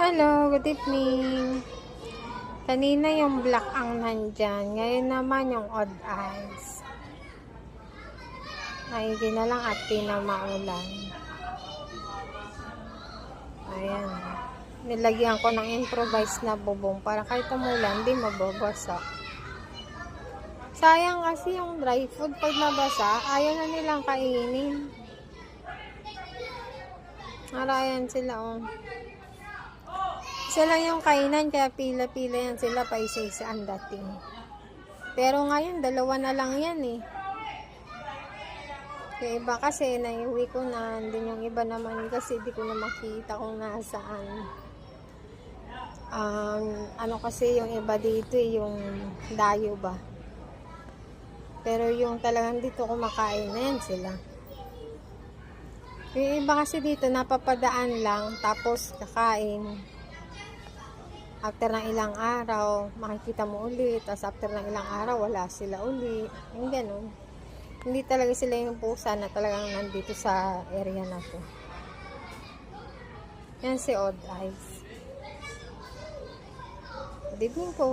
Hello, good evening. Kanina yung black ang nandyan. Ngayon naman yung odd eyes. Maigi na lang at di na maulan. Ayan. Nilagyan ko ng improvised na bubong para kahit umulan, di mababasa. Sayang kasi yung dry food pag nabasa, ayaw na nilang kainin. Arayan sila oh. Isa lang yung kainan, kaya pila-pila yan sila pa isa-isa ang dating. Pero ngayon, dalawa na lang yan eh. Yung iba kasi, naiuwi ko na. Din yung iba naman kasi, di ko na makita kung nasaan. Ano kasi yung iba dito eh, yung dayo ba. Pero yung talagang dito kumakain na yan sila. Yung iba kasi dito, napapadaan lang, tapos kakain. After ng ilang araw, makikita mo ulit. Tapos after ng ilang araw, wala sila ulit. Yung ganun. Hindi talaga sila yung pusa na talagang nandito sa area na to. Yan si Odd Eyes. Good evening po.